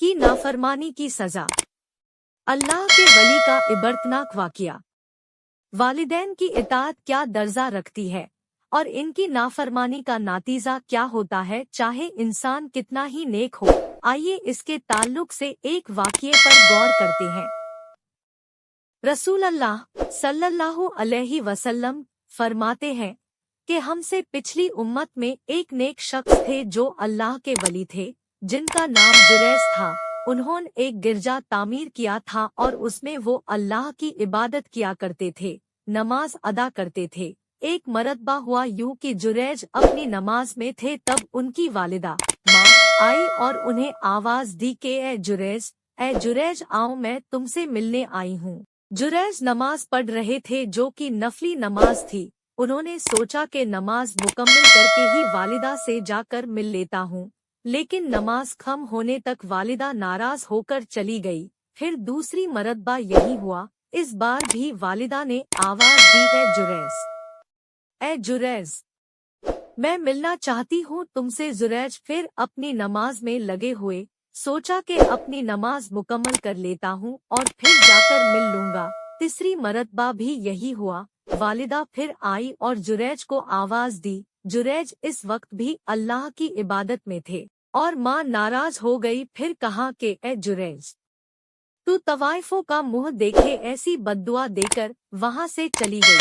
की नाफरमानी की सजा। अल्लाह के वली का इबरतनाक वाक़या। वालिदैन की इताअत क्या दर्जा रखती है और इनकी नाफरमानी का नातीजा क्या होता है, चाहे इंसान कितना ही नेक हो। आइए इसके ताल्लुक से एक वाक़ये पर गौर करते हैं। रसूल अल्लाह सल्लल्लाहु अलैहि वसल्लम फरमाते हैं कि हमसे पिछली उम्मत में एक नेक शख्स थे जो अल्लाह के वली थे, जिनका नाम जुरैज था। उन्होंने एक गिरजा तामीर किया था और उसमें वो अल्लाह की इबादत किया करते थे, नमाज अदा करते थे। एक मरतबा हुआ यूं कि जुरैज अपनी नमाज में थे, तब उनकी वालिदा माँ आई और उन्हें आवाज दी कि ए जुरैज आओ, मैं तुमसे मिलने आई हूँ। जुरैज नमाज पढ़ रहे थे जो कि नफली नमाज थी। उन्होंने सोचा कि नमाज मुकम्मल करके ही वालिदा से जाकर मिल लेता हूँ, लेकिन नमाज खत्म होने तक वालिदा नाराज होकर चली गई। फिर दूसरी मरतबा यही हुआ। इस बार भी वालिदा ने आवाज दी, ए जुरैज मैं मिलना चाहती हूँ तुमसे। जुरैज फिर अपनी नमाज में लगे हुए, सोचा कि अपनी नमाज मुकम्मल कर लेता हूँ और फिर जाकर मिल लूंगा। तीसरी मरतबा भी यही हुआ। वालिदा फिर आई और जुरैज को आवाज दी। जुरैज इस वक्त भी अल्लाह की इबादत में थे और माँ नाराज हो गई। फिर कहा कि ए जुरैज, तू तवाइफों का मुंह देखे, ऐसी बद्दुआ देकर वहाँ से चली गई।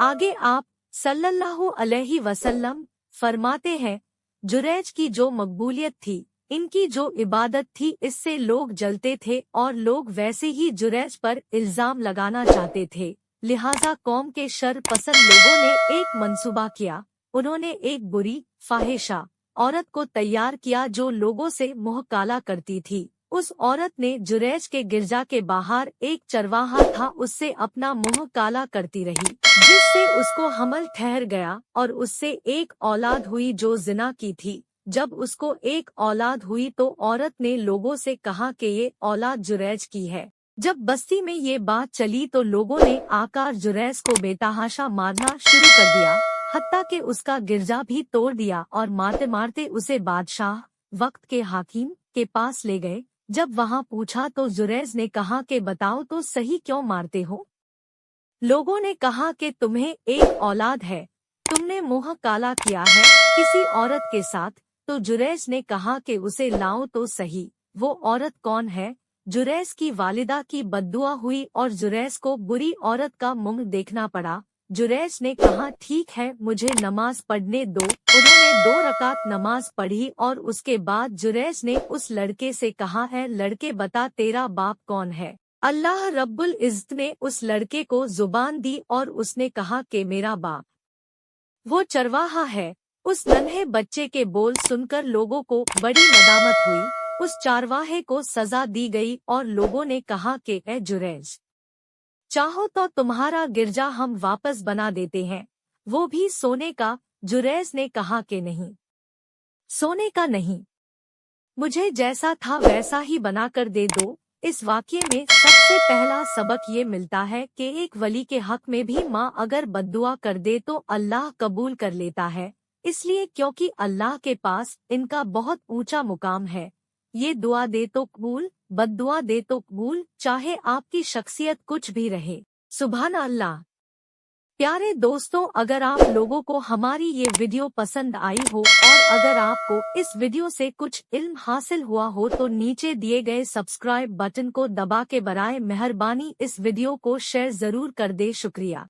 आगे आप सल्लल्लाहु अलैहि वसल्लम फरमाते हैं, जुरैज की जो मकबूलियत थी, इनकी जो इबादत थी, इससे लोग जलते थे और लोग वैसे ही जुरैज पर इल्जाम लगाना चाहते थे। लिहाजा कौम के शर पसंद लोगों ने एक मंसूबा किया। उन्होंने एक बुरी फाहिशा औरत को तैयार किया जो लोगों से मुंह काला करती थी। उस औरत ने जुरैज के गिरजा के बाहर एक चरवाहा था, उससे अपना मुंह काला करती रही, जिससे उसको हमल ठहर गया और उससे एक औलाद हुई जो जिना की थी। जब उसको एक औलाद हुई तो औरत ने लोगों से कहा कि ये औलाद जुरैज की है। जब बस्ती में ये बात चली तो लोगों ने आकर जुरैज को बेतहाशा मारना शुरू कर दिया, हत्ता कि उसका गिरजा भी तोड़ दिया और मारते मारते उसे बादशाह वक्त के हाकिम के पास ले गए। जब वहाँ पूछा तो जुरैज ने कहा कि बताओ तो सही, क्यों मारते हो? लोगों ने कहा कि तुम्हें एक औलाद है, तुमने मुंह काला किया है किसी औरत के साथ। तो जुरैज ने कहा कि उसे लाओ तो सही। वो औरत कौन है? जुरैज की वालिदा की बद्दुआ हुई और जुरैज को बुरी औरत का मुंह देखना पड़ा। जुरैज ने कहा ठीक है, मुझे नमाज पढ़ने दो। उन्होंने 2 रकात नमाज पढ़ी और उसके बाद जुरैज ने उस लड़के से कहा, है लड़के बता तेरा बाप कौन है? अल्लाह रब्बुल इज़्ज़त ने उस लड़के को जुबान दी और उसने कहा कि मेरा बाप वो चरवाहा है। उस नन्हे बच्चे के बोल सुनकर लोगों को बड़ी नदामत हुई। उस चरवाहे को सजा दी गई और लोगों ने कहा कि ए जुरैज, चाहो तो तुम्हारा गिरजा हम वापस बना देते हैं, वो भी सोने का। जुरैज ने कहा कि नहीं, सोने का नहीं, मुझे जैसा था वैसा ही बनाकर दे दो। इस वाक़ये में सबसे पहला सबक ये मिलता है कि एक वली के हक में भी माँ अगर बद्दुआ कर दे तो अल्लाह कबूल कर लेता है, इसलिए क्योंकि अल्लाह के पास इनका बहुत ऊंचा मुकाम है। ये दुआ दे तो कबूल, बद्दुआ दे तो कबूल, चाहे आपकी शख्सियत कुछ भी रहे। सुभान अल्लाह। प्यारे दोस्तों, अगर आप लोगों को हमारी ये वीडियो पसंद आई हो और अगर आपको इस वीडियो से कुछ इल्म हासिल हुआ हो तो नीचे दिए गए सब्सक्राइब बटन को दबा के बराए मेहरबानी इस वीडियो को शेयर जरूर कर दे। शुक्रिया।